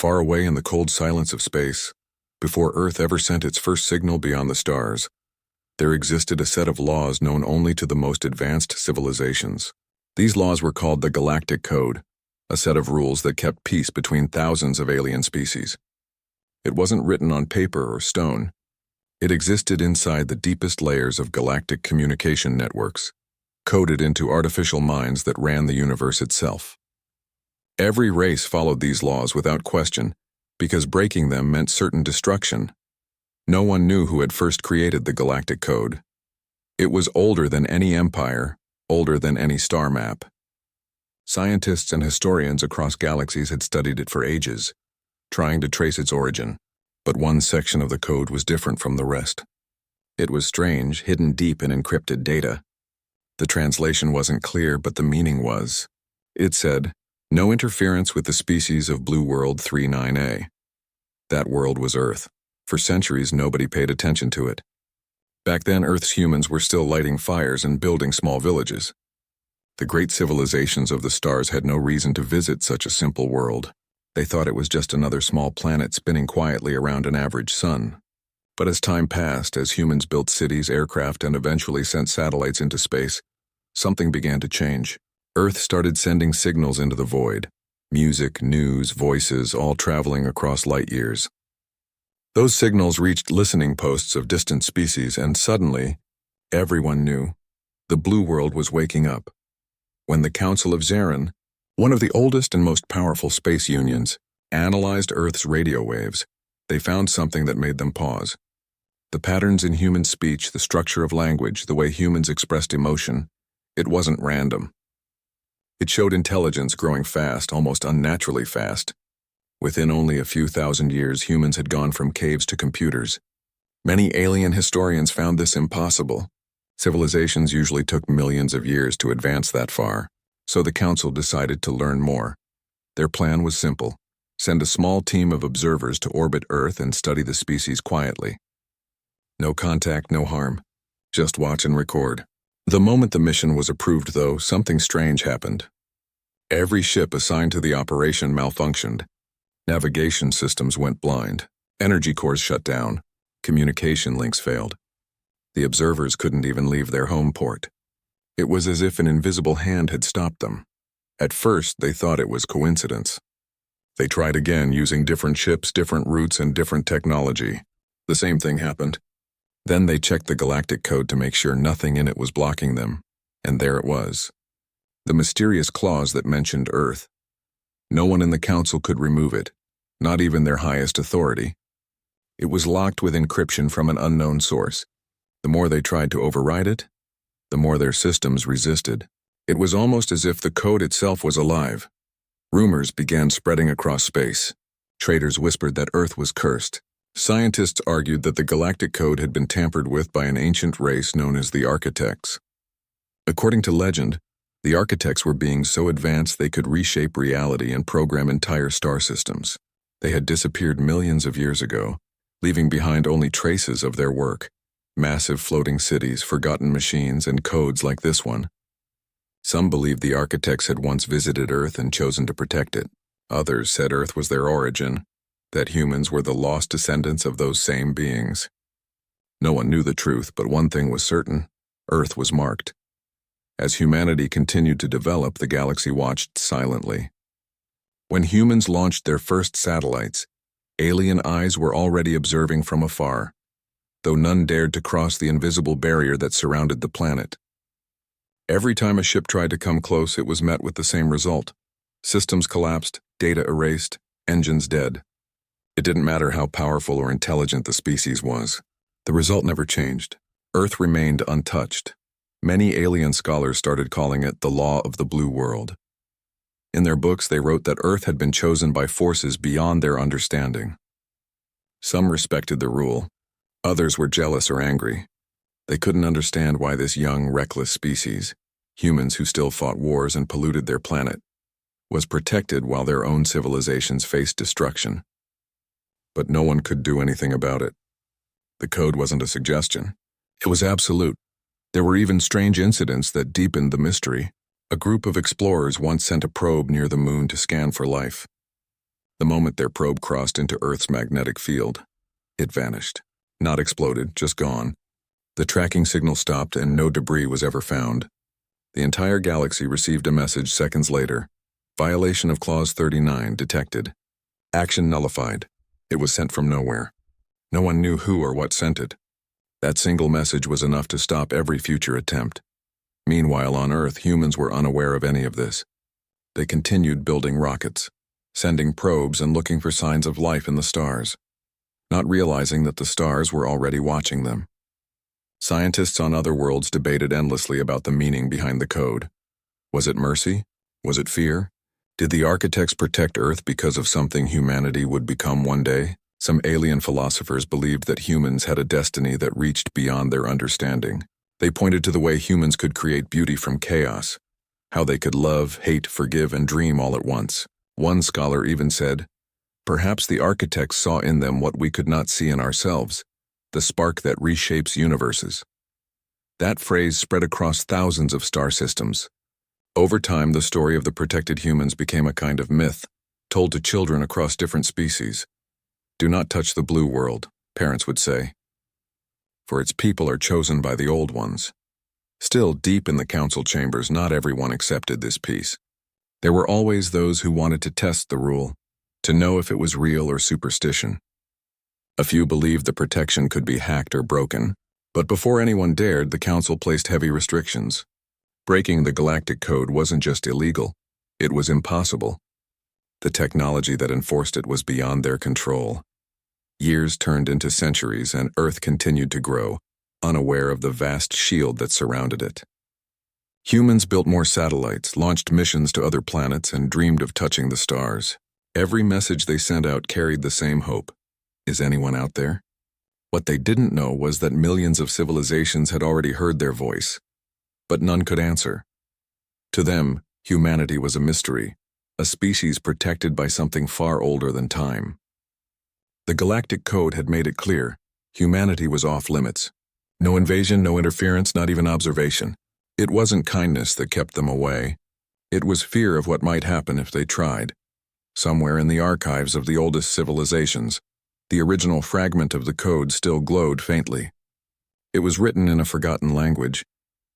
Far away in the cold silence of space, before Earth ever sent its first signal beyond the stars, there existed a set of laws known only to the most advanced civilizations. These laws were called the Galactic Code, a set of rules that kept peace between thousands of alien species. It wasn't written on paper or stone. It existed inside the deepest layers of galactic communication networks, coded into artificial minds that ran the universe itself. Every race followed these laws without question, because breaking them meant certain destruction. No one knew who had first created the Galactic Code. It was older than any empire, older than any star map. Scientists and historians across galaxies had studied it for ages, trying to trace its origin, but one section of the code was different from the rest. It was strange, hidden deep in encrypted data. The translation wasn't clear, but the meaning was. It said, "No interference with the species of Blue World 39A." That world was Earth. For centuries, nobody paid attention to it. Back then, Earth's humans were still lighting fires and building small villages. The great civilizations of the stars had no reason to visit such a simple world. They thought it was just another small planet spinning quietly around an average sun. But as time passed, as humans built cities, aircraft, and eventually sent satellites into space, something began to change. Earth started sending signals into the void. Music, news, voices, all traveling across light years. Those signals reached listening posts of distant species, and suddenly, everyone knew. The Blue World was waking up. When the Council of Zarin, one of the oldest and most powerful space unions, analyzed Earth's radio waves, they found something that made them pause. The patterns in human speech, the structure of language, the way humans expressed emotion, it wasn't random. It showed intelligence growing fast, almost unnaturally fast. Within only a few thousand years, humans had gone from caves to computers. Many alien historians found this impossible. Civilizations usually took millions of years to advance that far, so the Council decided to learn more. Their plan was simple: send a small team of observers to orbit Earth and study the species quietly. No contact, no harm. Just watch and record. The moment the mission was approved, though, something strange happened. Every ship assigned to the operation malfunctioned. Navigation systems went blind. Energy cores shut down. Communication links failed. The observers couldn't even leave their home port. It was as if an invisible hand had stopped them. At first, they thought it was coincidence. They tried again using different ships, different routes, and different technology. The same thing happened. Then they checked the Galactic Code to make sure nothing in it was blocking them, and there it was. The mysterious clause that mentioned Earth. No one in the Council could remove it, not even their highest authority. It was locked with encryption from an unknown source. The more they tried to override it, the more their systems resisted. It was almost as if the code itself was alive. Rumors began spreading across space. Traders whispered that Earth was cursed. Scientists argued that the Galactic Code had been tampered with by an ancient race known as the Architects. According to legend, the Architects were beings so advanced they could reshape reality and program entire star systems. They had disappeared millions of years ago, leaving behind only traces of their work. Massive floating cities, forgotten machines, and codes like this one. Some believed the Architects had once visited Earth and chosen to protect it. Others said Earth was their origin, that humans were the lost descendants of those same beings. No one knew the truth, but one thing was certain: Earth was marked. As humanity continued to develop, the galaxy watched silently. When humans launched their first satellites, alien eyes were already observing from afar, though none dared to cross the invisible barrier that surrounded the planet. Every time a ship tried to come close, it was met with the same result. Systems collapsed, data erased, engines dead. It didn't matter how powerful or intelligent the species was. The result never changed. Earth remained untouched. Many alien scholars started calling it the law of the Blue World. In their books, they wrote that Earth had been chosen by forces beyond their understanding. Some respected the rule. Others were jealous or angry. They couldn't understand why this young, reckless species, humans who still fought wars and polluted their planet, was protected while their own civilizations faced destruction. But no one could do anything about it. The code wasn't a suggestion. It was absolute. There were even strange incidents that deepened the mystery. A group of explorers once sent a probe near the moon to scan for life. The moment their probe crossed into Earth's magnetic field, it vanished. Not exploded, just gone. The tracking signal stopped and no debris was ever found. The entire galaxy received a message seconds later. Violation of Clause 39 detected. Action nullified. It was sent from nowhere. No one knew who or what sent it. That single message was enough to stop every future attempt. Meanwhile, on Earth, humans were unaware of any of this. They continued building rockets, sending probes and looking for signs of life in the stars, not realizing that the stars were already watching them. Scientists on other worlds debated endlessly about the meaning behind the code. Was it mercy? Was it fear? Did the architects protect Earth because of something humanity would become one day? Some alien philosophers believed that humans had a destiny that reached beyond their understanding. They pointed to the way humans could create beauty from chaos, how they could love, hate, forgive, and dream all at once. One scholar even said, "Perhaps the architects saw in them what we could not see in ourselves, the spark that reshapes universes." That phrase spread across thousands of star systems. Over time, the story of the protected humans became a kind of myth, told to children across different species. "Do not touch the blue world," parents would say, "for its people are chosen by the old ones." Still, deep in the council chambers, not everyone accepted this peace. There were always those who wanted to test the rule, to know if it was real or superstition. A few believed the protection could be hacked or broken, but before anyone dared, the council placed heavy restrictions. Breaking the Galactic Code wasn't just illegal, it was impossible. The technology that enforced it was beyond their control. Years turned into centuries, and Earth continued to grow, unaware of the vast shield that surrounded it. Humans built more satellites, launched missions to other planets, and dreamed of touching the stars. Every message they sent out carried the same hope. Is anyone out there? What they didn't know was that millions of civilizations had already heard their voice, but none could answer. To them, humanity was a mystery, a species protected by something far older than time. The Galactic Code had made it clear, humanity was off limits. No invasion, no interference, not even observation. It wasn't kindness that kept them away. It was fear of what might happen if they tried. Somewhere in the archives of the oldest civilizations, the original fragment of the code still glowed faintly. It was written in a forgotten language,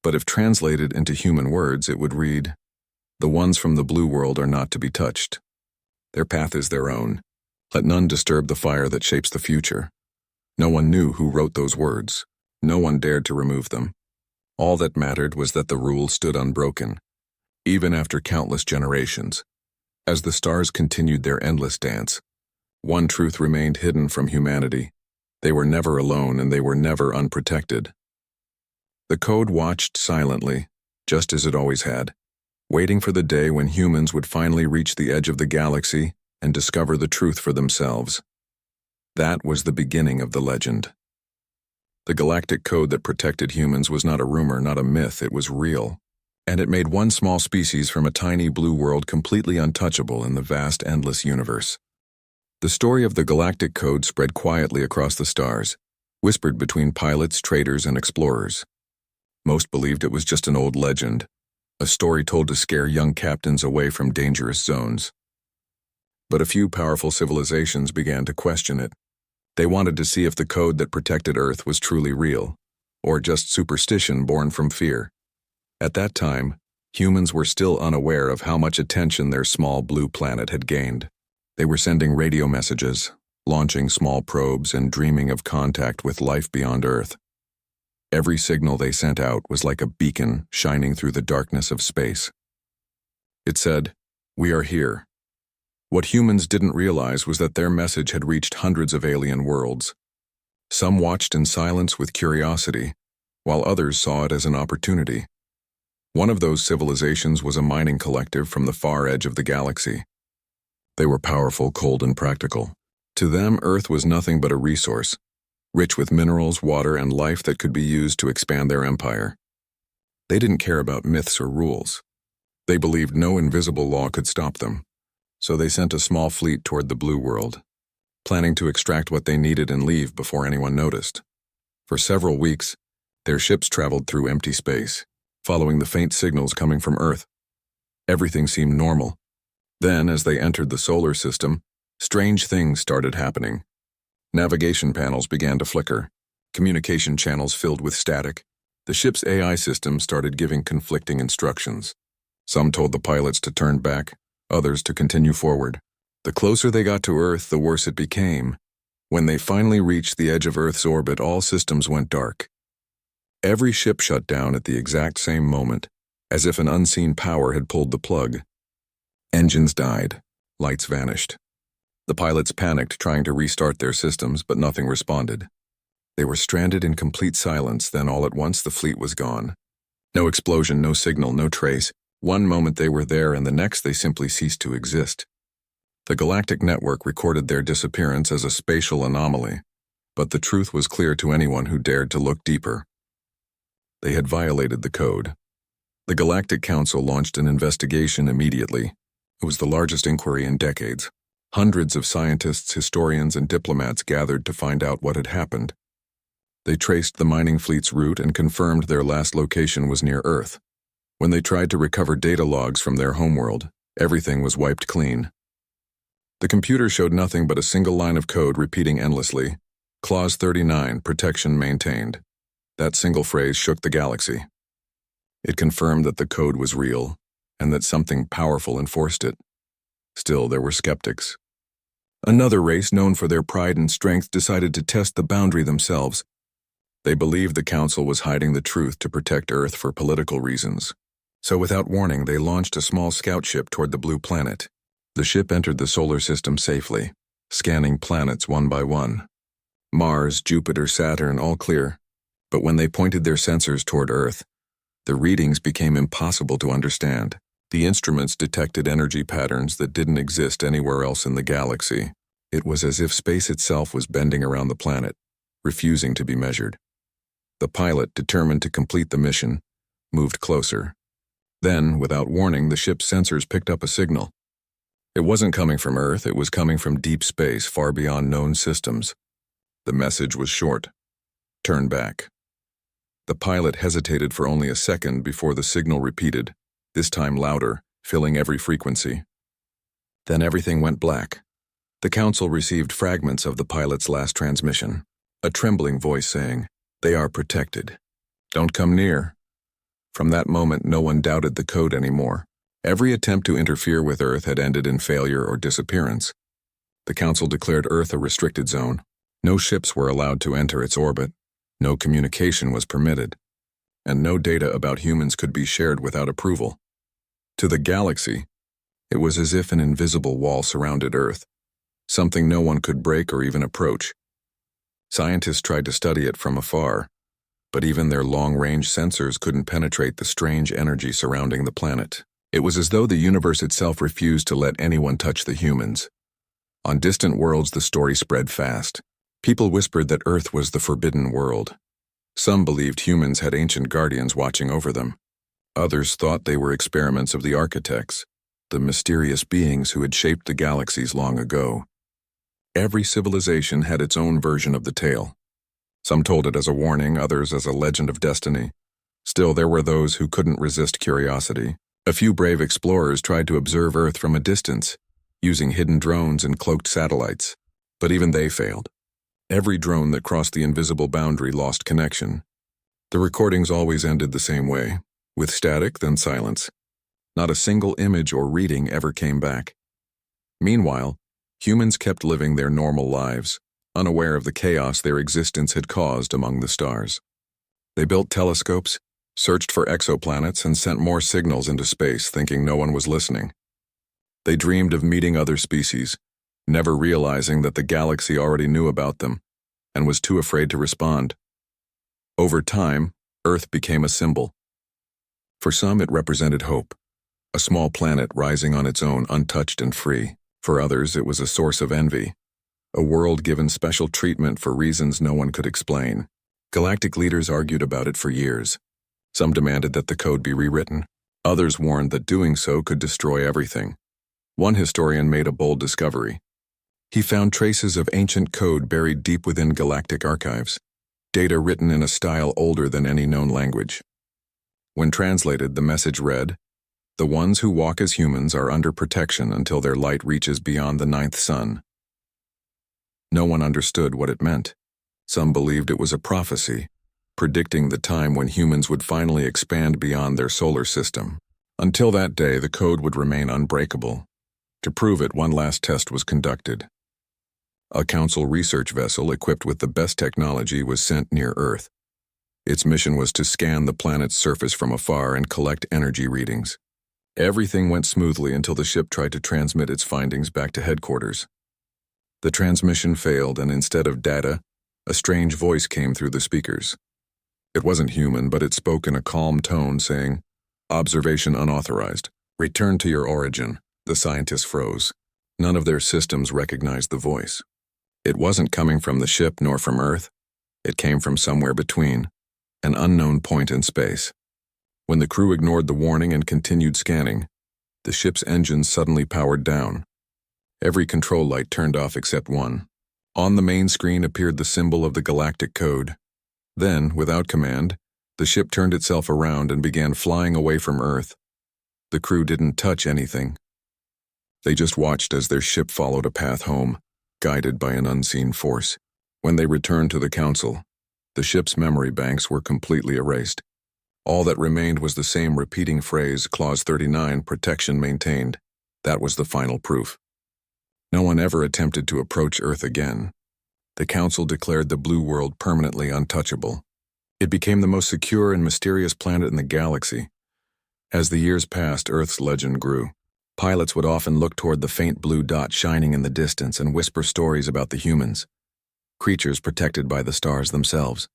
but if translated into human words, it would read, "The ones from the blue world are not to be touched. Their path is their own. Let none disturb the fire that shapes the future." No one knew who wrote those words. No one dared to remove them. All that mattered was that the rule stood unbroken, even after countless generations. As the stars continued their endless dance, one truth remained hidden from humanity. They were never alone, and they were never unprotected. The code watched silently, just as it always had, waiting for the day when humans would finally reach the edge of the galaxy and discover the truth for themselves. That was the beginning of the legend. The Galactic Code that protected humans was not a rumor, not a myth, it was real. And it made one small species from a tiny blue world completely untouchable in the vast, endless universe. The story of the Galactic Code spread quietly across the stars, whispered between pilots, traders, and explorers. Most believed it was just an old legend, a story told to scare young captains away from dangerous zones. But a few powerful civilizations began to question it. They wanted to see if the code that protected Earth was truly real, or just superstition born from fear. At that time, humans were still unaware of how much attention their small blue planet had gained. They were sending radio messages, launching small probes, and dreaming of contact with life beyond Earth. Every signal they sent out was like a beacon shining through the darkness of space. It said, "We are here." What humans didn't realize was that their message had reached hundreds of alien worlds. Some watched in silence with curiosity, while others saw it as an opportunity. One of those civilizations was a mining collective from the far edge of the galaxy. They were powerful, cold, and practical. To them, Earth was nothing but a resource, rich with minerals, water, and life that could be used to expand their empire. They didn't care about myths or rules. They believed no invisible law could stop them. So they sent a small fleet toward the blue world, planning to extract what they needed and leave before anyone noticed. For several weeks, their ships traveled through empty space, following the faint signals coming from Earth. Everything seemed normal. Then, as they entered the solar system, Strange things started happening. Navigation panels began to flicker. Communication channels filled with static. The ship's AI system started giving conflicting instructions. Some told the pilots to turn back, others to continue forward. The closer they got to Earth, the worse it became. When they finally reached the edge of Earth's orbit, all systems went dark. Every ship shut down at the exact same moment, as if an unseen power had pulled the plug. Engines died. Lights vanished. The pilots panicked, trying to restart their systems, but nothing responded. They were stranded in complete silence, then all at once the fleet was gone. No explosion, no signal, no trace. One moment they were there, and the next they simply ceased to exist. The Galactic Network recorded their disappearance as a spatial anomaly, but the truth was clear to anyone who dared to look deeper. They had violated the code. The Galactic Council launched an investigation immediately. It was the largest inquiry in decades. Hundreds of scientists, historians, and diplomats gathered to find out what had happened. They traced the mining fleet's route and confirmed their last location was near Earth. When they tried to recover data logs from their homeworld, everything was wiped clean. The computer showed nothing but a single line of code repeating endlessly, Clause 39, protection maintained. That single phrase shook the galaxy. It confirmed that the code was real, and that something powerful enforced it. Still, there were skeptics. Another race known for their pride and strength decided to test the boundary themselves. They believed the Council was hiding the truth to protect Earth for political reasons. So without warning, they launched a small scout ship toward the blue planet. The ship entered the solar system safely, scanning planets one by one. Mars, Jupiter, Saturn, all clear. But when they pointed their sensors toward Earth, the readings became impossible to understand. The instruments detected energy patterns that didn't exist anywhere else in the galaxy. It was as if space itself was bending around the planet, refusing to be measured. The pilot, determined to complete the mission, moved closer. Then, without warning, the ship's sensors picked up a signal. It wasn't coming from Earth, it was coming from deep space, far beyond known systems. The message was short. Turn back. The pilot hesitated for only a second before the signal repeated, this time louder, filling every frequency. Then everything went black. The Council received fragments of the pilot's last transmission, a trembling voice saying, "They are protected. Don't come near." From that moment, no one doubted the code anymore. Every attempt to interfere with Earth had ended in failure or disappearance. The Council declared Earth a restricted zone. No ships were allowed to enter its orbit. No communication was permitted. And no data about humans could be shared without approval. To the galaxy, it was as if an invisible wall surrounded Earth, something no one could break or even approach. Scientists tried to study it from afar, but even their long-range sensors couldn't penetrate the strange energy surrounding the planet. It was as though the universe itself refused to let anyone touch the humans. On distant worlds, the story spread fast. People whispered that Earth was the forbidden world. Some believed humans had ancient guardians watching over them. Others thought they were experiments of the architects, the mysterious beings who had shaped the galaxies long ago. Every civilization had its own version of the tale. Some told it as a warning, others as a legend of destiny. Still, there were those who couldn't resist curiosity. A few brave explorers tried to observe Earth from a distance, using hidden drones and cloaked satellites, but even they failed. Every drone that crossed the invisible boundary lost connection. The recordings always ended the same way, with static, then silence. Not a single image or reading ever came back. Meanwhile, humans kept living their normal lives, unaware of the chaos their existence had caused among the stars. They built telescopes, searched for exoplanets, and sent more signals into space, thinking no one was listening. They dreamed of meeting other species, never realizing that the galaxy already knew about them and was too afraid to respond. Over time, Earth became a symbol. For some, it represented hope, a small planet rising on its own, untouched and free. For others, it was a source of envy, a world given special treatment for reasons no one could explain. Galactic leaders argued about it for years. Some demanded that the code be rewritten. Others warned that doing so could destroy everything. One historian made a bold discovery. He found traces of ancient code buried deep within galactic archives, data written in a style older than any known language. When translated, the message read, The ones who walk as humans are under protection until their light reaches beyond the ninth sun. No one understood what it meant. Some believed it was a prophecy, predicting the time when humans would finally expand beyond their solar system. Until that day, the code would remain unbreakable. To prove it, one last test was conducted. A Council research vessel equipped with the best technology was sent near Earth. Its mission was to scan the planet's surface from afar and collect energy readings. Everything went smoothly until the ship tried to transmit its findings back to headquarters. The transmission failed, and instead of data, a strange voice came through the speakers. It wasn't human, but it spoke in a calm tone, saying, "Observation unauthorized. Return to your origin." The scientists froze. None of their systems recognized the voice. It wasn't coming from the ship nor from Earth. It came from somewhere between, an unknown point in space. When the crew ignored the warning and continued scanning, the ship's engines suddenly powered down. Every control light turned off except one. On the main screen appeared the symbol of the Galactic code. Then, without command, the ship turned itself around and began flying away from Earth. The crew didn't touch anything. They just watched as their ship followed a path home, guided by an unseen force. When they returned to the Council, the ship's memory banks were completely erased. All that remained was the same repeating phrase, Clause 39, protection maintained. That was the final proof. No one ever attempted to approach Earth again. The Council declared the blue world permanently untouchable. It became the most secure and mysterious planet in the galaxy. As the years passed, Earth's legend grew. Pilots would often look toward the faint blue dot shining in the distance and whisper stories about the humans, creatures protected by the stars themselves.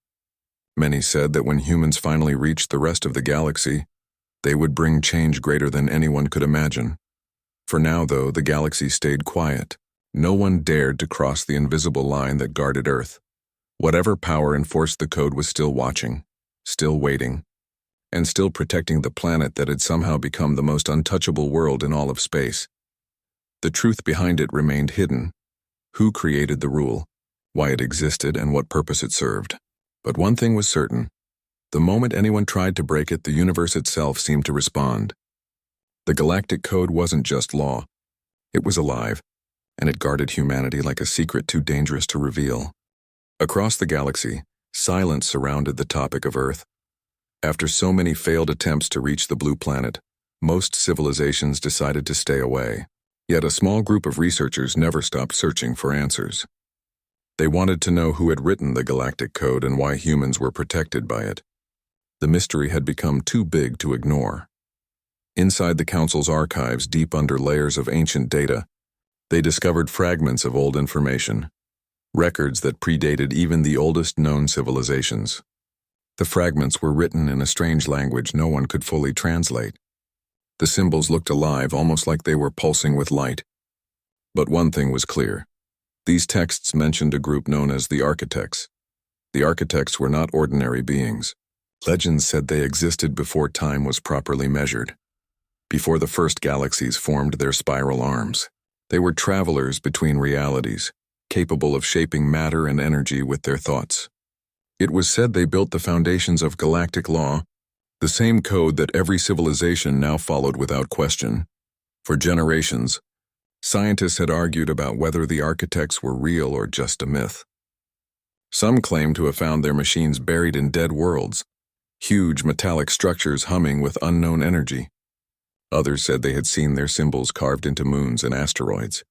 Many said that when humans finally reached the rest of the galaxy, they would bring change greater than anyone could imagine. For now, though, the galaxy stayed quiet. No one dared to cross the invisible line that guarded Earth. Whatever power enforced the code was still watching, still waiting, and still protecting the planet that had somehow become the most untouchable world in all of space. The truth behind it remained hidden. Who created the rule, why it existed, and what purpose it served. But one thing was certain. The moment anyone tried to break it, the universe itself seemed to respond. The Galactic Code wasn't just law. It was alive, and it guarded humanity like a secret too dangerous to reveal. Across the galaxy, silence surrounded the topic of Earth. After so many failed attempts to reach the blue planet, most civilizations decided to stay away. Yet a small group of researchers never stopped searching for answers. They wanted to know who had written the Galactic Code and why humans were protected by it. The mystery had become too big to ignore. Inside the Council's archives, deep under layers of ancient data, they discovered fragments of old information, records that predated even the oldest known civilizations. The fragments were written in a strange language no one could fully translate. The symbols looked alive, almost like they were pulsing with light. But one thing was clear. These texts mentioned a group known as the Architects. The Architects were not ordinary beings. Legends said they existed before time was properly measured, before the first galaxies formed their spiral arms. They were travelers between realities, capable of shaping matter and energy with their thoughts. It was said they built the foundations of galactic law, the same code that every civilization now followed without question. For generations, scientists had argued about whether the Architects were real or just a myth. Some claimed to have found their machines buried in dead worlds, huge metallic structures humming with unknown energy. Others said they had seen their symbols carved into moons and asteroids.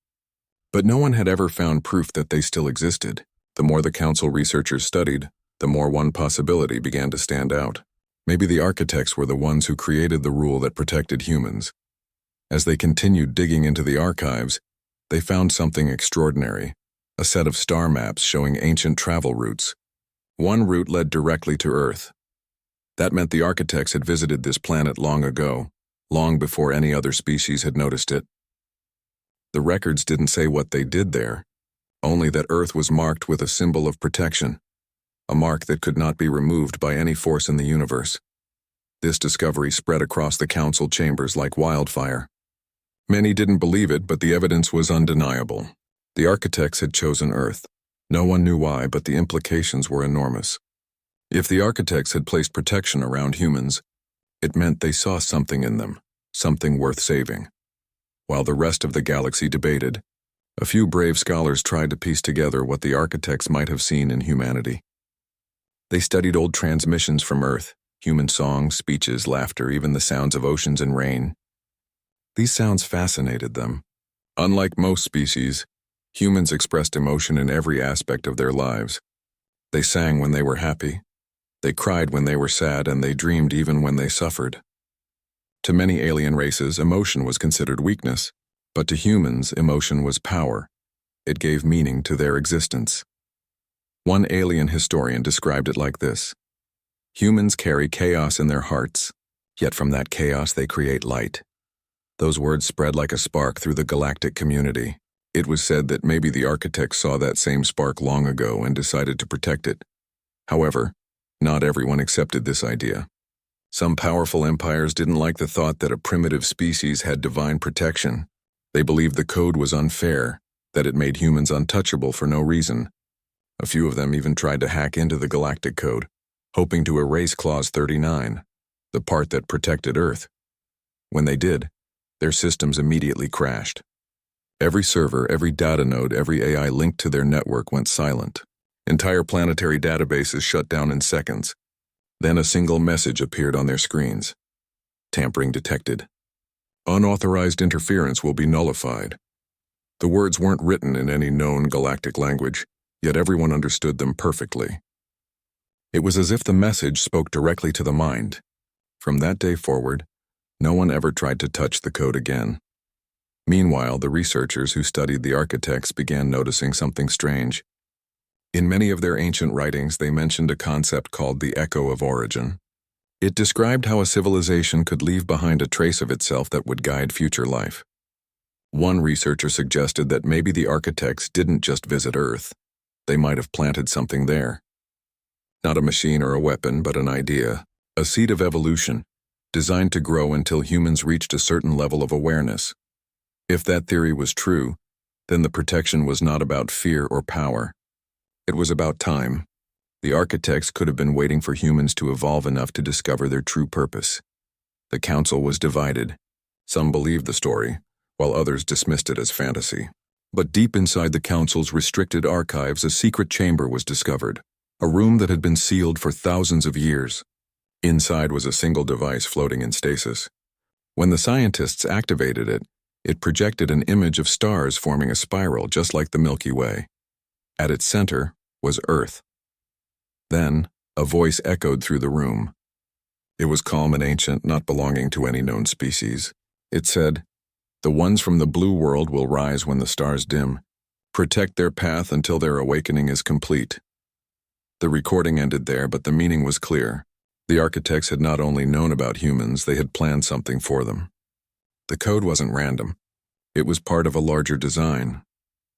But no one had ever found proof that they still existed. The more the Council researchers studied, the more one possibility began to stand out. Maybe the Architects were the ones who created the rule that protected humans. As they continued digging into the archives, they found something extraordinary, a set of star maps showing ancient travel routes. One route led directly to Earth. That meant the Architects had visited this planet long ago, long before any other species had noticed it. The records didn't say what they did there, only that Earth was marked with a symbol of protection, a mark that could not be removed by any force in the universe. This discovery spread across the Council chambers like wildfire. Many didn't believe it, but the evidence was undeniable. The Architects had chosen Earth. No one knew why, but the implications were enormous. If the Architects had placed protection around humans, it meant they saw something in them, something worth saving. While the rest of the galaxy debated, a few brave scholars tried to piece together what the architects might have seen in humanity. They studied old transmissions from Earth, human songs, speeches, laughter, even the sounds of oceans and rain. These sounds fascinated them. Unlike most species, humans expressed emotion in every aspect of their lives. They sang when they were happy, they cried when they were sad, and they dreamed even when they suffered. To many alien races, emotion was considered weakness, but to humans, emotion was power. It gave meaning to their existence. One alien historian described it like this: humans carry chaos in their hearts, yet from that chaos they create light. Those words spread like a spark through the galactic community. It was said that maybe the architects saw that same spark long ago and decided to protect it. However, not everyone accepted this idea. Some powerful empires didn't like the thought that a primitive species had divine protection. They believed the code was unfair, that it made humans untouchable for no reason. A few of them even tried to hack into the Galactic Code, hoping to erase Clause 39, the part that protected Earth. When they did, their systems immediately crashed. Every server, every data node, every AI linked to their network went silent. Entire planetary databases shut down in seconds. Then a single message appeared on their screens. Tampering detected. Unauthorized interference will be nullified. The words weren't written in any known galactic language, yet everyone understood them perfectly. It was as if the message spoke directly to the mind. From that day forward, no one ever tried to touch the code again. Meanwhile, the researchers who studied the architects began noticing something strange. In many of their ancient writings, they mentioned a concept called the echo of origin. It described how a civilization could leave behind a trace of itself that would guide future life. One researcher suggested that maybe the architects didn't just visit Earth. They might have planted something there. Not a machine or a weapon, but an idea, a seed of evolution, designed to grow until humans reached a certain level of awareness. If that theory was true, then the protection was not about fear or power. It was about time. The architects could have been waiting for humans to evolve enough to discover their true purpose. The council was divided. Some believed the story, while others dismissed it as fantasy. But deep inside the council's restricted archives, a secret chamber was discovered, a room that had been sealed for thousands of years. Inside was a single device floating in stasis. When the scientists activated it, it projected an image of stars forming a spiral just like the Milky Way. At its center was Earth. Then, a voice echoed through the room. It was calm and ancient, not belonging to any known species. It said, "The ones from the blue world will rise when the stars dim. Protect their path until their awakening is complete." The recording ended there, but the meaning was clear. The architects had not only known about humans, they had planned something for them. The code wasn't random. It was part of a larger design.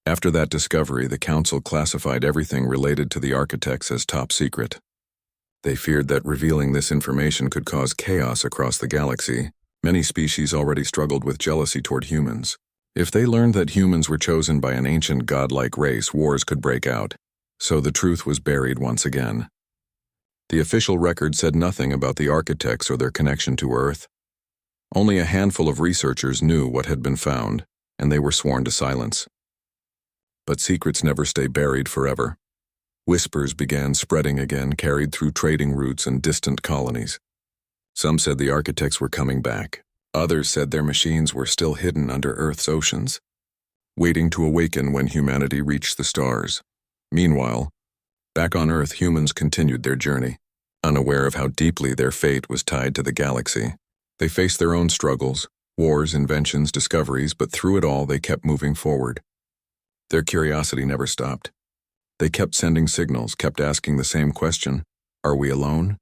After that discovery, the council classified everything related to the architects as top secret. They feared that revealing this information could cause chaos across the galaxy. Many species already struggled with jealousy toward humans. If they learned that humans were chosen by an ancient godlike race, wars could break out. So the truth was buried once again. The official record said nothing about the architects or their connection to Earth. Only a handful of researchers knew what had been found, and they were sworn to silence. But secrets never stay buried forever. Whispers began spreading again, carried through trading routes and distant colonies. Some said the architects were coming back. Others said their machines were still hidden under Earth's oceans, waiting to awaken when humanity reached the stars. Meanwhile, back on Earth, humans continued their journey, unaware of how deeply their fate was tied to the galaxy. They faced their own struggles, wars, inventions, discoveries, but through it all, they kept moving forward. Their curiosity never stopped. They kept sending signals, kept asking the same question: are we alone?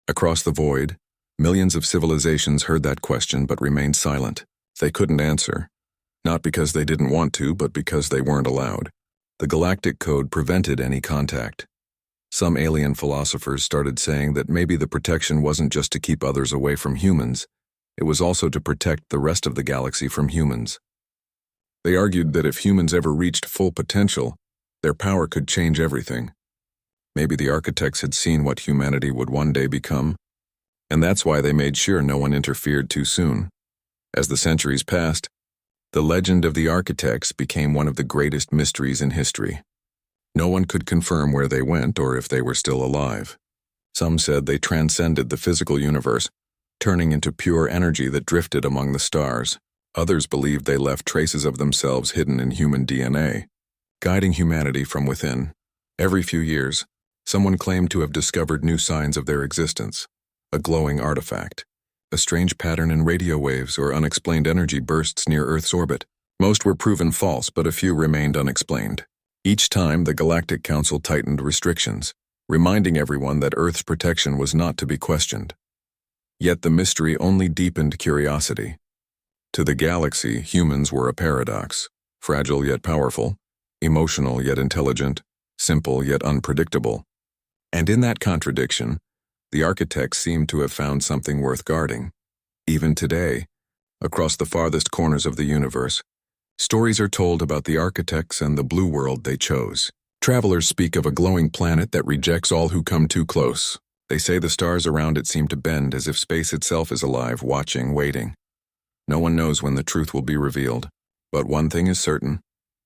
Across the void, millions of civilizations heard that question but remained silent. They couldn't answer, not because they didn't want to, but because they weren't allowed. The Galactic Code prevented any contact. Some alien philosophers started saying that maybe the protection wasn't just to keep others away from humans, it was also to protect the rest of the galaxy from humans. They argued that if humans ever reached full potential, their power could change everything. Maybe the architects had seen what humanity would one day become, and that's why they made sure no one interfered too soon. As the centuries passed, the legend of the architects became one of the greatest mysteries in history. No one could confirm where they went or if they were still alive. Some said they transcended the physical universe, turning into pure energy that drifted among the stars. Others believed they left traces of themselves hidden in human DNA, guiding humanity from within. Every few years, someone claimed to have discovered new signs of their existence: a glowing artifact, a strange pattern in radio waves, or unexplained energy bursts near Earth's orbit. Most were proven false, but a few remained unexplained. Each time, the Galactic Council tightened restrictions, reminding everyone that Earth's protection was not to be questioned. Yet the mystery only deepened curiosity. To the galaxy, humans were a paradox: fragile yet powerful, emotional yet intelligent, simple yet unpredictable. And in that contradiction, the architects seemed to have found something worth guarding. Even today, across the farthest corners of the universe, stories are told about the architects and the blue world they chose. Travelers speak of a glowing planet that rejects all who come too close. They say the stars around it seem to bend as if space itself is alive, watching, waiting. No one knows when the truth will be revealed. But one thing is certain: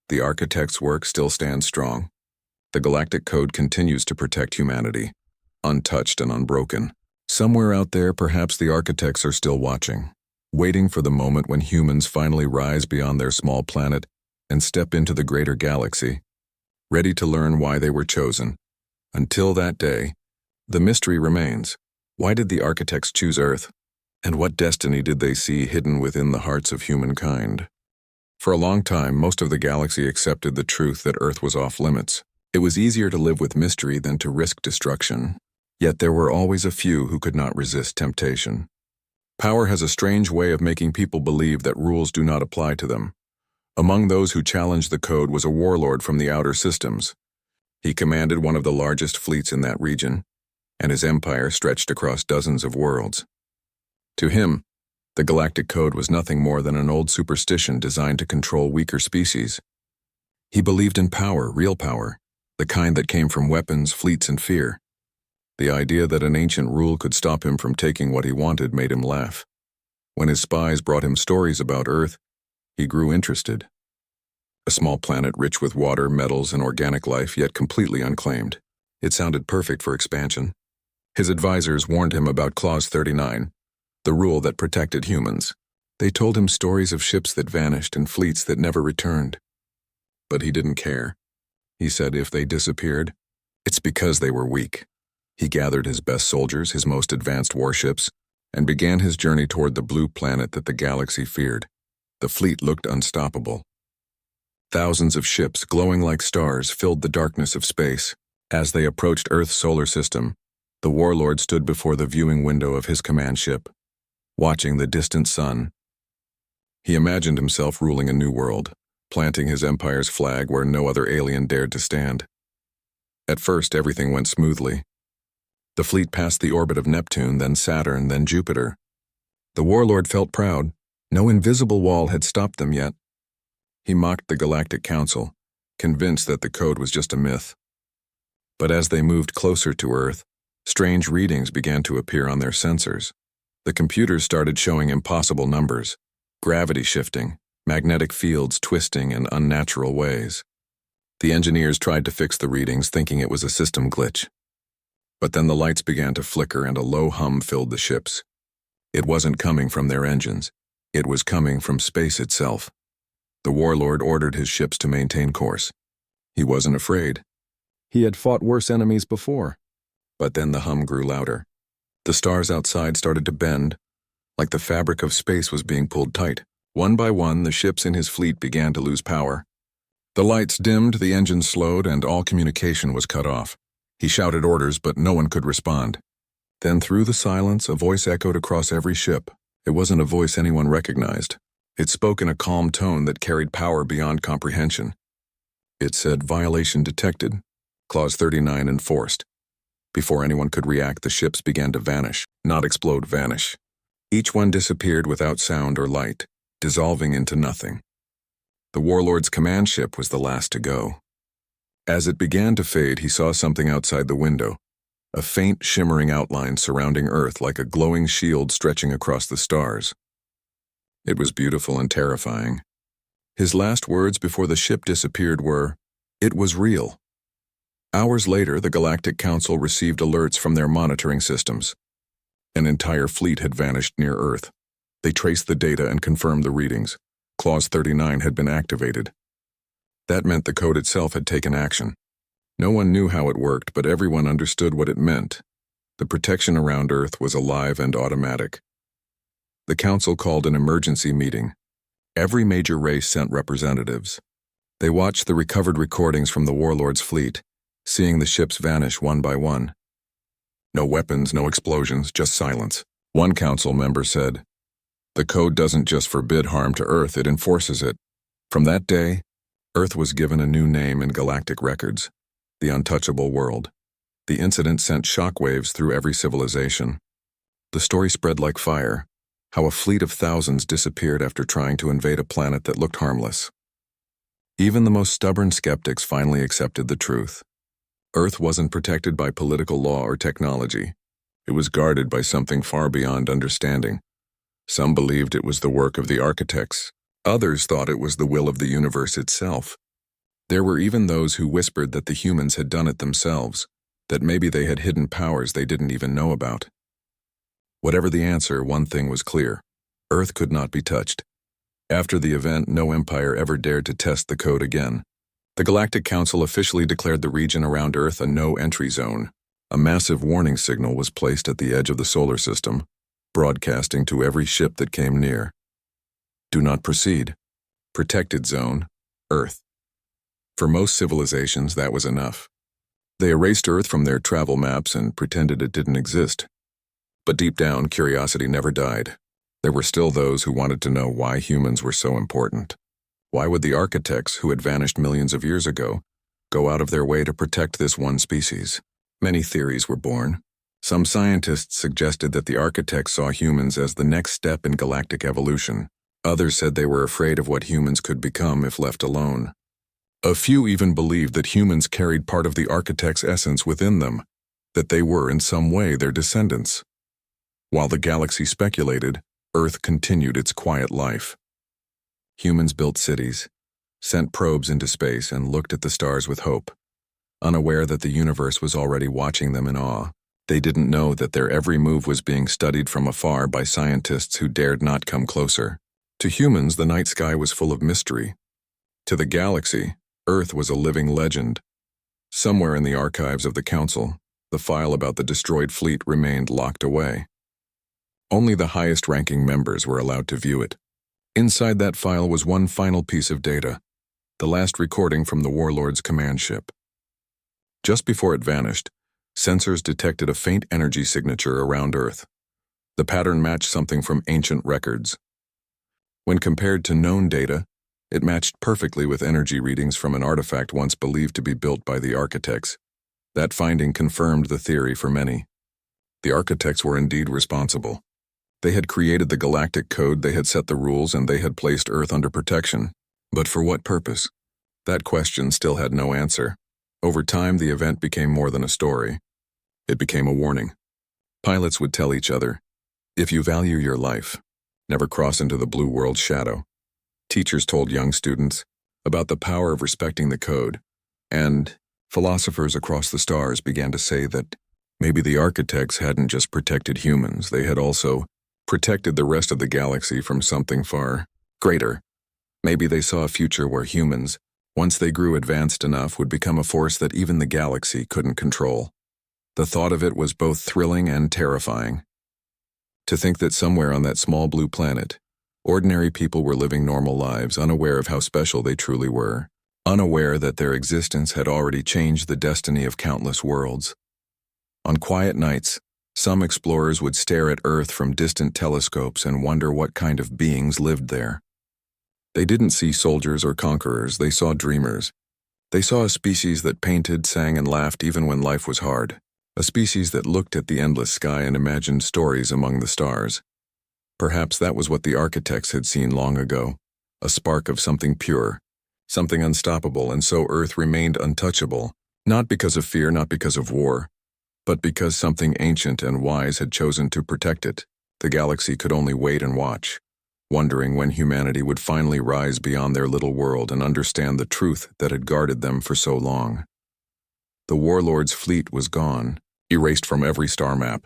the architect's work still stands strong. The Galactic Code continues to protect humanity, untouched and unbroken. Somewhere out there, perhaps the architects are still watching, waiting for the moment when humans finally rise beyond their small planet and step into the greater galaxy, ready to learn why they were chosen. Until that day, the mystery remains. Why did the architects choose Earth? And what destiny did they see hidden within the hearts of humankind? For a long time, most of the galaxy accepted the truth that Earth was off limits. It was easier to live with mystery than to risk destruction. Yet there were always a few who could not resist temptation. Power has a strange way of making people believe that rules do not apply to them. Among those who challenged the code was a warlord from the outer systems. He commanded one of the largest fleets in that region, and his empire stretched across dozens of worlds. To him, the Galactic Code was nothing more than an old superstition designed to control weaker species. He believed in power, real power, the kind that came from weapons, fleets, and fear. The idea that an ancient rule could stop him from taking what he wanted made him laugh. When his spies brought him stories about Earth, he grew interested. A small planet rich with water, metals, and organic life, yet completely unclaimed. It sounded perfect for expansion. His advisors warned him about Clause 39, the rule that protected humans. They told him stories of ships that vanished and fleets that never returned. But he didn't care. He said if they disappeared, it's because they were weak. He gathered his best soldiers, his most advanced warships, and began his journey toward the blue planet that the galaxy feared. The fleet looked unstoppable. Thousands of ships, glowing like stars, filled the darkness of space. As they approached Earth's solar system, the warlord stood before the viewing window of his command ship, watching the distant sun. He imagined himself ruling a new world, planting his empire's flag where no other alien dared to stand. At first, everything went smoothly. The fleet passed the orbit of Neptune, then Saturn, then Jupiter. The warlord felt proud. No invisible wall had stopped them yet. He mocked the Galactic Council, convinced that the code was just a myth. But as they moved closer to Earth, strange readings began to appear on their sensors. The computers started showing impossible numbers: gravity shifting, magnetic fields twisting in unnatural ways. The engineers tried to fix the readings, thinking it was a system glitch. But then the lights began to flicker and a low hum filled the ships. It wasn't coming from their engines. It was coming from space itself. The warlord ordered his ships to maintain course. He wasn't afraid. He had fought worse enemies before. But then the hum grew louder. The stars outside started to bend, like the fabric of space was being pulled tight. One by one, the ships in his fleet began to lose power. The lights dimmed, the engines slowed, and all communication was cut off. He shouted orders, but no one could respond. Then through the silence, a voice echoed across every ship. It wasn't a voice anyone recognized. It spoke in a calm tone that carried power beyond comprehension. It said, "Violation detected. Clause 39 enforced." Before anyone could react, the ships began to vanish, not explode, vanish. Each one disappeared without sound or light, dissolving into nothing. The warlord's command ship was the last to go. As it began to fade, he saw something outside the window, a faint, shimmering outline surrounding Earth like a glowing shield stretching across the stars. It was beautiful and terrifying. His last words before the ship disappeared were, "It was real." Hours later, the Galactic Council received alerts from their monitoring systems. An entire fleet had vanished near Earth. They traced the data and confirmed the readings. Clause 39 had been activated. That meant the code itself had taken action. No one knew how it worked, but everyone understood what it meant. The protection around Earth was alive and automatic. The Council called an emergency meeting. Every major race sent representatives. They watched the recovered recordings from the Warlord's fleet, seeing the ships vanish one by one. No weapons, no explosions, just silence. One council member said, "The code doesn't just forbid harm to Earth, it enforces it." From that day, Earth was given a new name in galactic records, the Untouchable world. The incident sent shockwaves through every civilization. The story spread like fire, how a fleet of thousands disappeared after trying to invade a planet that looked harmless. Even the most stubborn skeptics finally accepted the truth. Earth wasn't protected by political law or technology. It was guarded by something far beyond understanding. Some believed it was the work of the architects. Others thought it was the will of the universe itself. There were even those who whispered that the humans had done it themselves, that maybe they had hidden powers they didn't even know about. Whatever the answer, one thing was clear. Earth could not be touched. After the event, no empire ever dared to test the code again. The Galactic Council officially declared the region around Earth a no-entry zone. A massive warning signal was placed at the edge of the solar system, broadcasting to every ship that came near. Do not proceed. Protected zone, Earth. For most civilizations, that was enough. They erased Earth from their travel maps and pretended it didn't exist. But deep down, curiosity never died. There were still those who wanted to know why humans were so important. Why would the architects, who had vanished millions of years ago, go out of their way to protect this one species? Many theories were born. Some scientists suggested that the architects saw humans as the next step in galactic evolution. Others said they were afraid of what humans could become if left alone. A few even believed that humans carried part of the architect's essence within them, that they were in some way their descendants. While the galaxy speculated, Earth continued its quiet life. Humans built cities, sent probes into space, and looked at the stars with hope, unaware that the universe was already watching them in awe. They didn't know that their every move was being studied from afar by scientists who dared not come closer. To humans, the night sky was full of mystery. To the galaxy, Earth was a living legend. Somewhere in the archives of the Council, the file about the destroyed fleet remained locked away. Only the highest-ranking members were allowed to view it. Inside that file was one final piece of data, the last recording from the Warlord's command ship. Just before it vanished, sensors detected a faint energy signature around Earth. The pattern matched something from ancient records. When compared to known data, it matched perfectly with energy readings from an artifact once believed to be built by the architects. That finding confirmed the theory for many. The architects were indeed responsible. They had created the galactic code, they had set the rules, and they had placed Earth under protection. But for what purpose? That question still had no answer. Over time, the event became more than a story. It became a warning. Pilots would tell each other, "If you value your life, never cross into the blue world's shadow." Teachers told young students about the power of respecting the code, and philosophers across the stars began to say that maybe the architects hadn't just protected humans, they had also protected the rest of the galaxy from something far greater. Maybe they saw a future where humans, once they grew advanced enough, would become a force that even the galaxy couldn't control. The thought of it was both thrilling and terrifying. To think that somewhere on that small blue planet, ordinary people were living normal lives, unaware of how special they truly were, unaware that their existence had already changed the destiny of countless worlds. On quiet nights, some explorers would stare at Earth from distant telescopes and wonder what kind of beings lived there. They didn't see soldiers or conquerors, they saw dreamers. They saw a species that painted, sang, and laughed even when life was hard. A species that looked at the endless sky and imagined stories among the stars. Perhaps that was what the architects had seen long ago, a spark of something pure, something unstoppable, and so Earth remained untouchable, not because of fear, not because of war, but because something ancient and wise had chosen to protect it. The galaxy could only wait and watch. wondering when humanity would finally rise beyond their little world and understand the truth that had guarded them for so long. The warlord's fleet was gone, erased from every star map,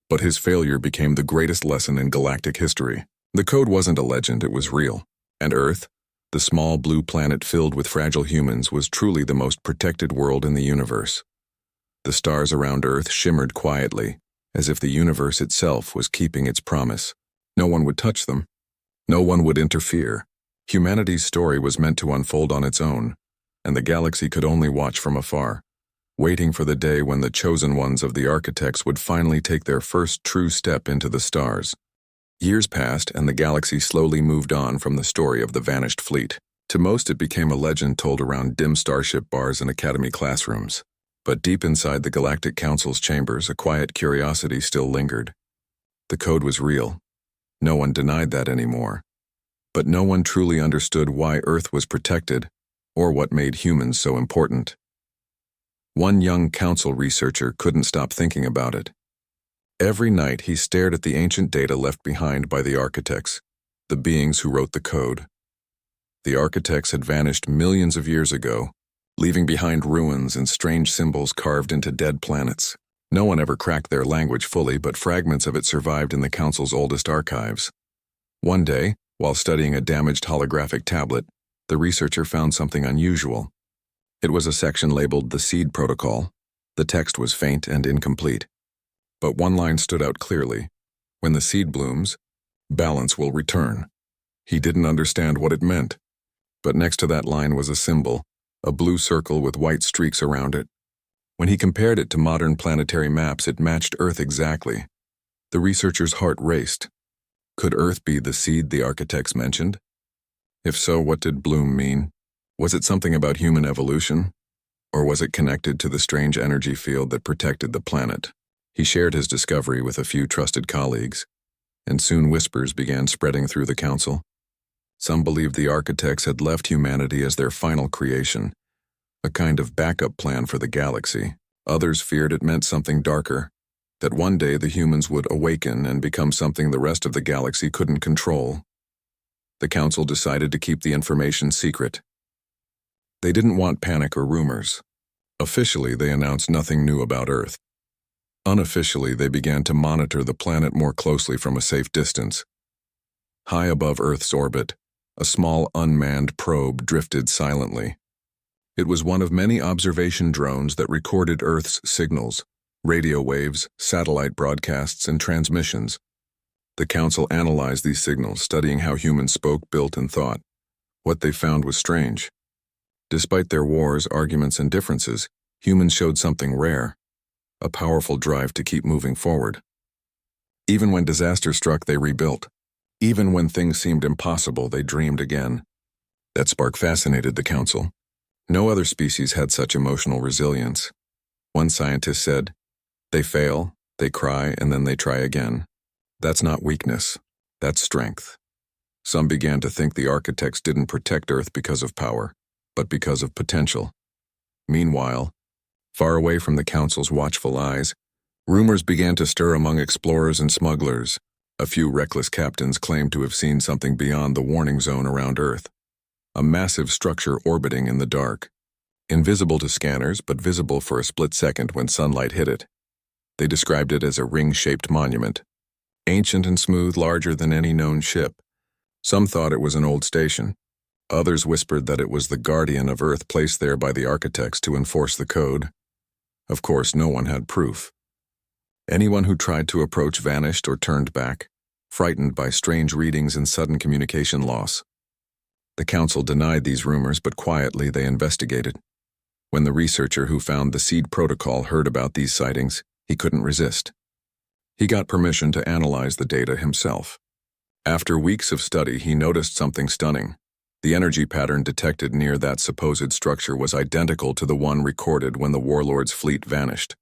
but his failure became the greatest lesson in galactic history. The code wasn't a legend, it was real. And Earth, the small blue planet filled with fragile humans, was truly the most protected world in the universe. The stars around Earth shimmered quietly, as if the universe itself was keeping its promise. No one would touch them. No one would interfere. Humanity's story was meant to unfold on its own, and the galaxy could only watch from afar, waiting for the day when the chosen ones of the architects would finally take their first true step into the stars. Years passed, and the galaxy slowly moved on from the story of the vanished fleet. To most, it became a legend told around dim starship bars and academy classrooms. But deep inside the Galactic Council's chambers, a quiet curiosity still lingered. The code was real. No one denied that anymore. But no one truly understood why Earth was protected, or what made humans so important. One young council researcher couldn't stop thinking about it. Every night he stared at the ancient data left behind by the architects, the beings who wrote the code. The architects had vanished millions of years ago, leaving behind ruins and strange symbols carved into dead planets. No one ever cracked their language fully, but fragments of it survived in the Council's oldest archives. One day, while studying a damaged holographic tablet, the researcher found something unusual. It was a section labeled the Seed Protocol. The text was faint and incomplete. But one line stood out clearly. When the seed blooms, balance will return. He didn't understand what it meant. But next to that line was a symbol, a blue circle with white streaks around it. When he compared it to modern planetary maps, it matched Earth exactly. The researcher's heart raced. Could Earth be the seed the architects mentioned? If so, what did bloom mean? Was it something about human evolution? Or was it connected to the strange energy field that protected the planet? He shared his discovery with a few trusted colleagues, and soon whispers began spreading through the council. Some believed the architects had left humanity as their final creation, a kind of backup plan for the galaxy. Others feared it meant something darker, that one day the humans would awaken and become something the rest of the galaxy couldn't control. The council decided to keep the information secret. They didn't want panic or rumors. Officially, they announced nothing new about Earth. Unofficially, they began to monitor the planet more closely from a safe distance. High above Earth's orbit, a small unmanned probe drifted silently. It was one of many observation drones that recorded Earth's signals, radio waves, satellite broadcasts, and transmissions. The Council analyzed these signals, studying how humans spoke, built, and thought. What they found was strange. Despite their wars, arguments, and differences, humans showed something rare, a powerful drive to keep moving forward. Even when disaster struck, they rebuilt. Even when things seemed impossible, they dreamed again. That spark fascinated the Council. No other species had such emotional resilience. One scientist said, "They fail, they cry, and then they try again. That's not weakness, that's strength." Some began to think the architects didn't protect Earth because of power, but because of potential. Meanwhile, far away from the Council's watchful eyes, rumors began to stir among explorers and smugglers. A few reckless captains claimed to have seen something beyond the warning zone around Earth. A massive structure orbiting in the dark. Invisible to scanners, but visible for a split second when sunlight hit it. They described it as a ring-shaped monument. Ancient and smooth, larger than any known ship. Some thought it was an old station. Others whispered that it was the guardian of Earth placed there by the architects to enforce the code. Of course, no one had proof. Anyone who tried to approach vanished or turned back, frightened by strange readings and sudden communication loss. The Council denied these rumors, but quietly they investigated. When the researcher who found the Seed Protocol heard about these sightings, he couldn't resist. He got permission to analyze the data himself. After weeks of study, he noticed something stunning. The energy pattern detected near that supposed structure was identical to the one recorded when the warlord's fleet vanished.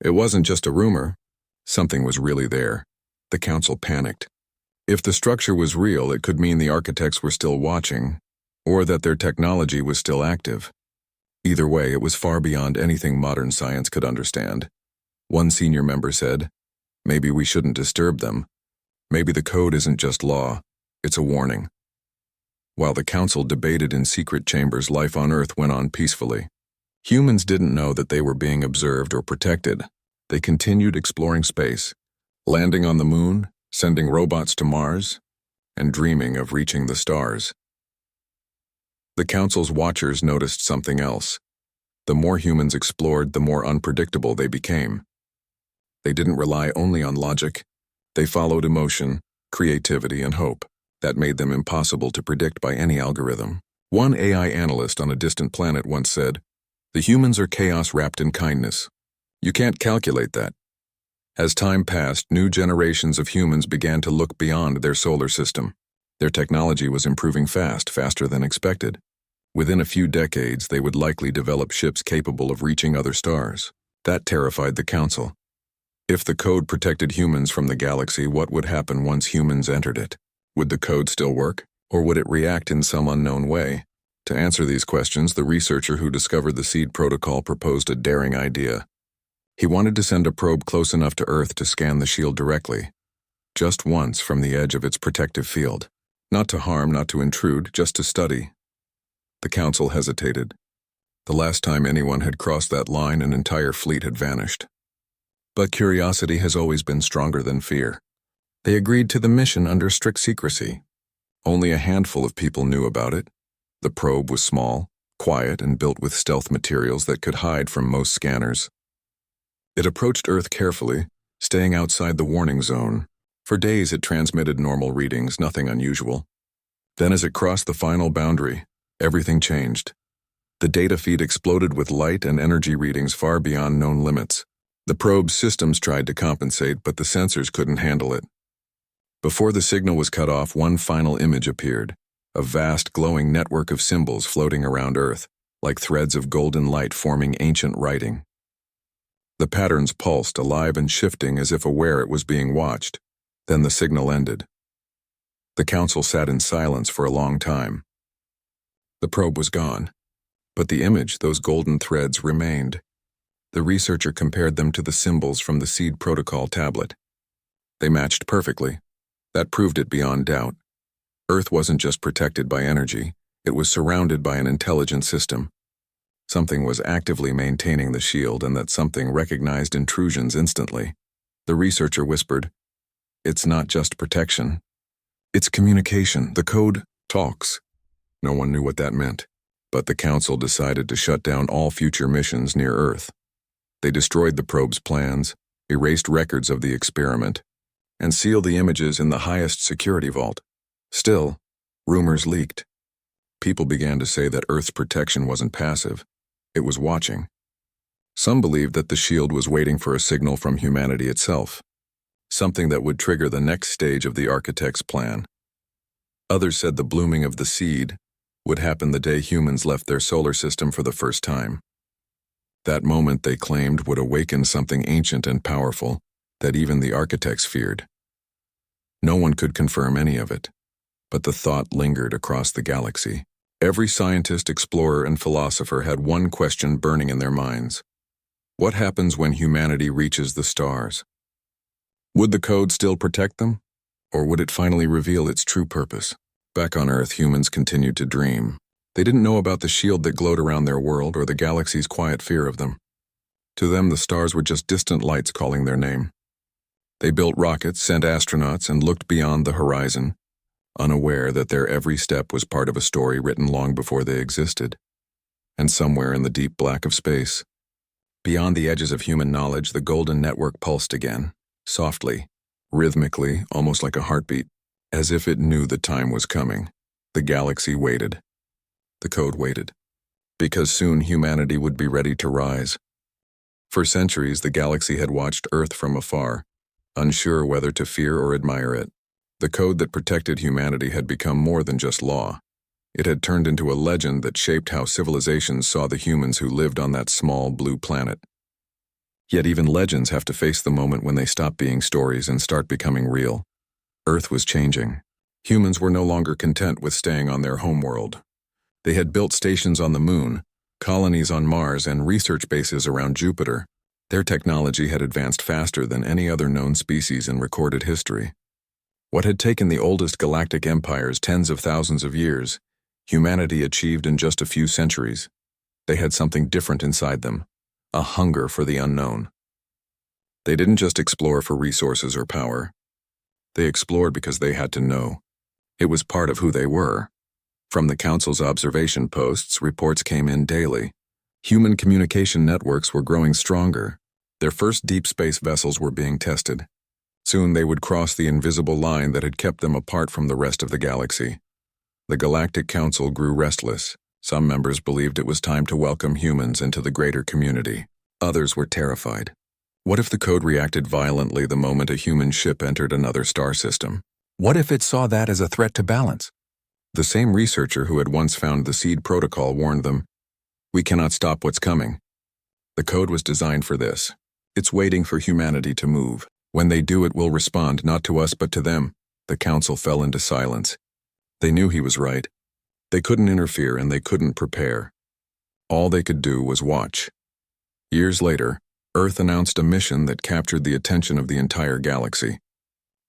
It wasn't just a rumor. Something was really there. The Council panicked. If the structure was real, it could mean the architects were still watching, or that their technology was still active. Either way, it was far beyond anything modern science could understand. One senior member said, "Maybe we shouldn't disturb them. Maybe the code isn't just law. It's a warning. While the Council debated in secret chambers, life on Earth went on peacefully. Humans didn't know that they were being observed or protected. They continued exploring space, landing on the moon, sending robots to Mars, and dreaming of reaching the stars. The Council's watchers noticed something else. The more humans explored, the more unpredictable they became. They didn't rely only on logic. They followed emotion, creativity, and hope. That made them impossible to predict by any algorithm. One AI analyst on a distant planet once said, "The humans are chaos wrapped in kindness. You can't calculate that." As time passed, new generations of humans began to look beyond their solar system. Their technology was improving faster than expected. Within a few decades, they would likely develop ships capable of reaching other stars. That terrified the Council. If the code protected humans from the galaxy, what would happen once humans entered it? Would the code still work, or would it react in some unknown way? To answer these questions, the researcher who discovered the seed protocol proposed a daring idea. He wanted to send a probe close enough to Earth to scan the shield directly, just once from the edge of its protective field. Not to harm, not to intrude, just to study. The Council hesitated. The last time anyone had crossed that line, an entire fleet had vanished. But curiosity has always been stronger than fear. They agreed to the mission under strict secrecy. Only a handful of people knew about it. The probe was small, quiet, and built with stealth materials that could hide from most scanners. It approached Earth carefully, staying outside the warning zone. For days it transmitted normal readings, nothing unusual. Then as it crossed the final boundary, everything changed. The data feed exploded with light and energy readings far beyond known limits. The probe's systems tried to compensate, but the sensors couldn't handle it. Before the signal was cut off, one final image appeared, a vast glowing network of symbols floating around Earth, like threads of golden light forming ancient writing. The patterns pulsed, alive and shifting as if aware it was being watched. Then the signal ended. The Council sat in silence for a long time. The probe was gone, but the image, those golden threads, remained. The researcher compared them to the symbols from the seed protocol tablet. They matched perfectly. That proved it beyond doubt. Earth wasn't just protected by energy, it was surrounded by an intelligent system. Something was actively maintaining the shield, and that something recognized intrusions instantly. The researcher whispered, "It's not just protection. It's communication. The code talks." No one knew what that meant, but the Council decided to shut down all future missions near Earth. They destroyed the probe's plans, erased records of the experiment, and sealed the images in the highest security vault. Still, rumors leaked. People began to say that Earth's protection wasn't passive, it was watching. Some believed that the shield was waiting for a signal from humanity itself, something that would trigger the next stage of the architect's plan. Others said the blooming of the seed would happen the day humans left their solar system for the first time. That moment, they claimed, would awaken something ancient and powerful that even the architects feared. No one could confirm any of it, but the thought lingered across the galaxy. Every scientist, explorer, and philosopher had one question burning in their minds. What happens when humanity reaches the stars? Would the code still protect them, or would it finally reveal its true purpose? Back on Earth, humans continued to dream. They didn't know about the shield that glowed around their world or the galaxy's quiet fear of them. To them, the stars were just distant lights calling their name. They built rockets, sent astronauts, and looked beyond the horizon, unaware that their every step was part of a story written long before they existed. And somewhere in the deep black of space, beyond the edges of human knowledge, the golden network pulsed again, softly, rhythmically, almost like a heartbeat, as if it knew the time was coming. The galaxy waited. The code waited, because soon humanity would be ready to rise. For centuries, the galaxy had watched Earth from afar, unsure whether to fear or admire it. The code that protected humanity had become more than just law. It had turned into a legend that shaped how civilizations saw the humans who lived on that small blue planet. Yet even legends have to face the moment when they stop being stories and start becoming real. Earth was changing. Humans were no longer content with staying on their homeworld. They had built stations on the moon, colonies on Mars, and research bases around Jupiter. Their technology had advanced faster than any other known species in recorded history. What had taken the oldest galactic empires tens of thousands of years, humanity achieved in just a few centuries. They had something different inside them, a hunger for the unknown. They didn't just explore for resources or power. They explored because they had to know. It was part of who they were. From the Council's observation posts, reports came in daily. Human communication networks were growing stronger. Their first deep space vessels were being tested. Soon they would cross the invisible line that had kept them apart from the rest of the galaxy. The Galactic Council grew restless. Some members believed it was time to welcome humans into the greater community. Others were terrified. What if the code reacted violently the moment a human ship entered another star system? What if it saw that as a threat to balance? The same researcher who had once found the seed protocol warned them, "We cannot stop what's coming." The code was designed for this. It's waiting for humanity to move. When they do, it will respond not to us but to them. The Council fell into silence. They knew he was right. They couldn't interfere and they couldn't prepare. All they could do was watch. Years later, Earth announced a mission that captured the attention of the entire galaxy.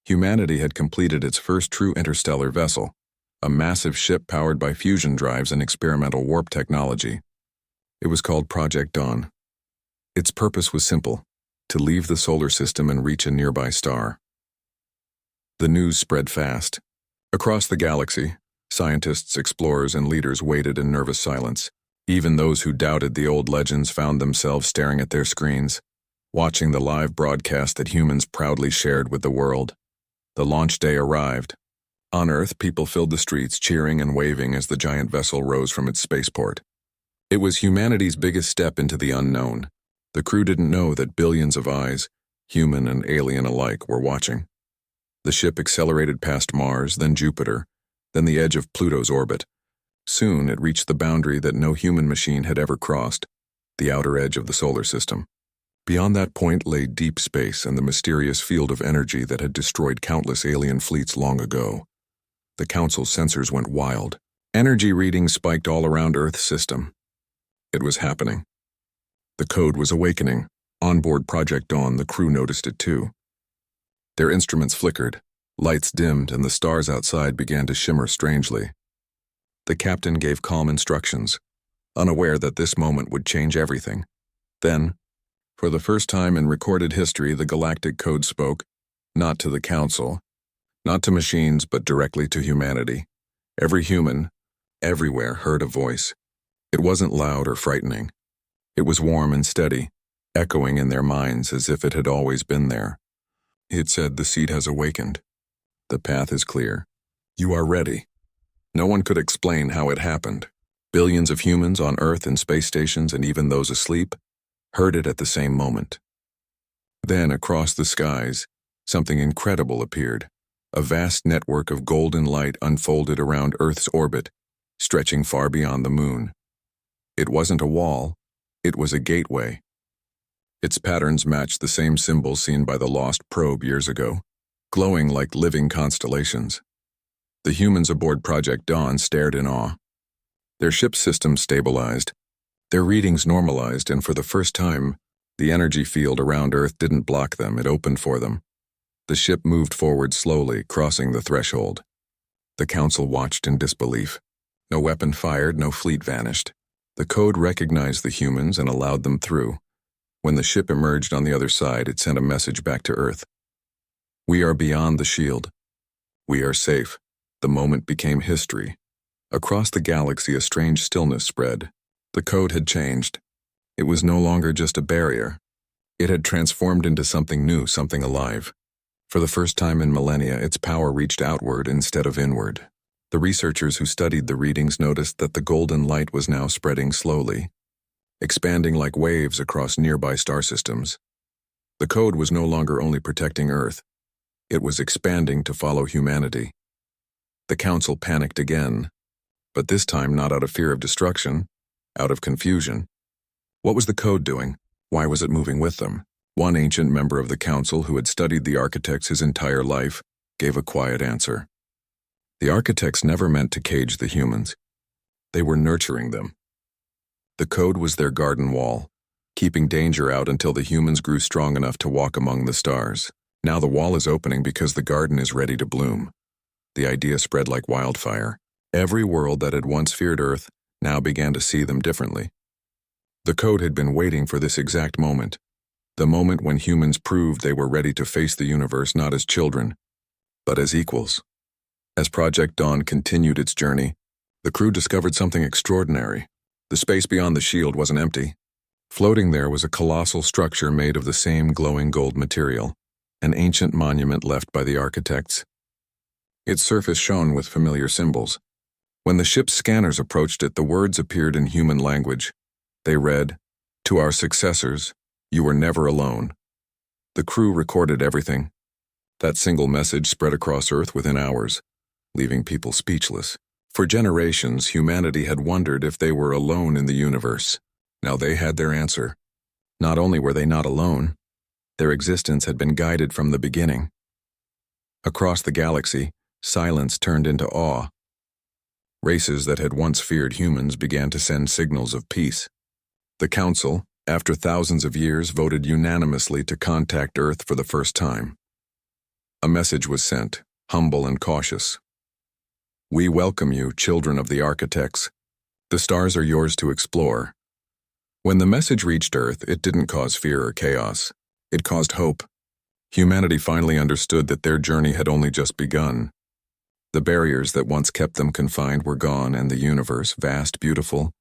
Humanity had completed its first true interstellar vessel, a massive ship powered by fusion drives and experimental warp technology. It was called Project Dawn. Its purpose was simple: to leave the solar system and reach a nearby star. The news spread fast. Across the galaxy, scientists, explorers, and leaders waited in nervous silence. Even those who doubted the old legends found themselves staring at their screens, watching the live broadcast that humans proudly shared with the world. The launch day arrived. On Earth, people filled the streets, cheering and waving as the giant vessel rose from its spaceport. It was humanity's biggest step into the unknown. The crew didn't know that billions of eyes, human and alien alike, were watching. The ship accelerated past Mars, then Jupiter, then the edge of Pluto's orbit. Soon it reached the boundary that no human machine had ever crossed, the outer edge of the solar system. Beyond that point lay deep space and the mysterious field of energy that had destroyed countless alien fleets long ago. The Council's sensors went wild. Energy readings spiked all around Earth's system. It was happening. The code was awakening. On board Project Dawn, the crew noticed it too. Their instruments flickered, lights dimmed, and the stars outside began to shimmer strangely. The captain gave calm instructions, unaware that this moment would change everything. Then, for the first time in recorded history, the Galactic Code spoke, not to the Council, not to machines, but directly to humanity. Every human, everywhere, heard a voice. It wasn't loud or frightening. It was warm and steady, echoing in their minds as if it had always been there. It said, "The seed has awakened. The path is clear. You are ready." No one could explain how it happened. Billions of humans on Earth and space stations, and even those asleep, heard it at the same moment. Then, across the skies, something incredible appeared. A vast network of golden light unfolded around Earth's orbit, stretching far beyond the moon. It wasn't a wall. It was a gateway. Its patterns matched the same symbols seen by the lost probe years ago, glowing like living constellations. The humans aboard Project Dawn stared in awe. Their ship systems stabilized, their readings normalized, and for the first time, the energy field around Earth didn't block them, it opened for them. The ship moved forward slowly, crossing the threshold. The Council watched in disbelief. No weapon fired, no fleet vanished. The code recognized the humans and allowed them through. When the ship emerged on the other side, it sent a message back to Earth. "We are beyond the shield. We are safe." The moment became history. Across the galaxy, a strange stillness spread. The code had changed. It was no longer just a barrier. It had transformed into something new, something alive. For the first time in millennia, its power reached outward instead of inward. The researchers who studied the readings noticed that the golden light was now spreading slowly, expanding like waves across nearby star systems. The code was no longer only protecting Earth. It was expanding to follow humanity. The Council panicked again, but this time not out of fear of destruction, out of confusion. What was the code doing? Why was it moving with them? One ancient member of the Council who had studied the architects his entire life gave a quiet answer. The architects never meant to cage the humans. They were nurturing them. The code was their garden wall, keeping danger out until the humans grew strong enough to walk among the stars. Now the wall is opening because the garden is ready to bloom. The idea spread like wildfire. Every world that had once feared Earth now began to see them differently. The code had been waiting for this exact moment, the moment when humans proved they were ready to face the universe not as children, but as equals. As Project Dawn continued its journey, the crew discovered something extraordinary. The space beyond the shield wasn't empty. Floating there was a colossal structure made of the same glowing gold material, an ancient monument left by the architects. Its surface shone with familiar symbols. When the ship's scanners approached it, the words appeared in human language. They read, "To our successors, you were never alone." The crew recorded everything. That single message spread across Earth within hours, leaving people speechless. For generations, humanity had wondered if they were alone in the universe. Now they had their answer. Not only were they not alone, their existence had been guided from the beginning. Across the galaxy, silence turned into awe. Races that had once feared humans began to send signals of peace. The Council, after thousands of years, voted unanimously to contact Earth for the first time. A message was sent, humble and cautious. "We welcome you, children of the architects. The stars are yours to explore." When the message reached Earth, it didn't cause fear or chaos. It caused hope. Humanity finally understood that their journey had only just begun. The barriers that once kept them confined were gone, and the universe, vast, beautiful,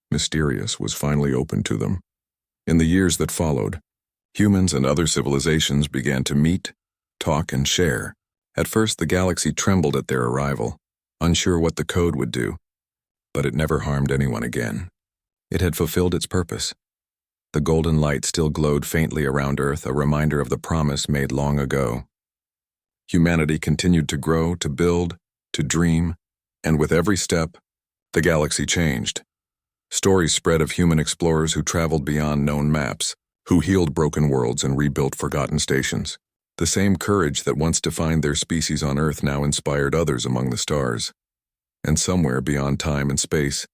mysterious, was finally open to them. In the years that followed, humans and other civilizations began to meet, talk, and share. At first, the galaxy trembled at their arrival, unsure what the code would do, but it never harmed anyone again. It had fulfilled its purpose. The golden light still glowed faintly around Earth, a reminder of the promise made long ago. Humanity continued to grow, to build, to dream, and with every step, the galaxy changed. Stories spread of human explorers who traveled beyond known maps, who healed broken worlds and rebuilt forgotten stations. The same courage that once defined their species on Earth now inspired others among the stars. And somewhere beyond time and space,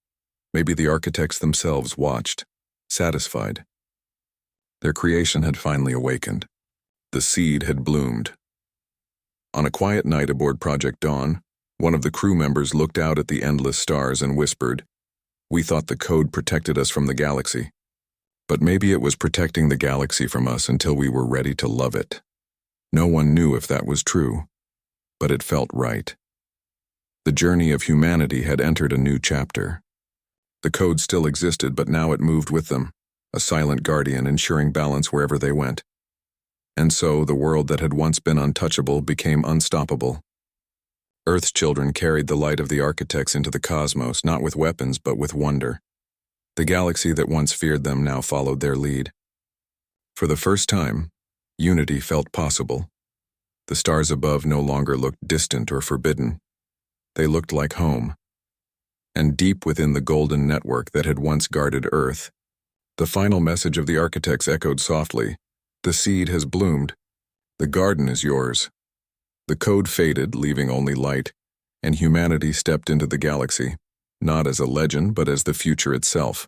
maybe the architects themselves watched, satisfied. Their creation had finally awakened. The seed had bloomed. On a quiet night aboard Project Dawn, one of the crew members looked out at the endless stars and whispered, "We thought the code protected us from the galaxy. But maybe it was protecting the galaxy from us until we were ready to love it." No one knew if that was true, but it felt right. The journey of humanity had entered a new chapter. The code still existed, but now it moved with them, a silent guardian ensuring balance wherever they went. And so, the world that had once been untouchable became unstoppable. Earth's children carried the light of the architects into the cosmos, not with weapons, but with wonder. The galaxy that once feared them now followed their lead. For the first time, unity felt possible. The stars above no longer looked distant or forbidden. They looked like home. And deep within the golden network that had once guarded Earth, the final message of the architects echoed softly, "The seed has bloomed. The garden is yours." The code faded, leaving only light, and humanity stepped into the galaxy, not as a legend but as the future itself.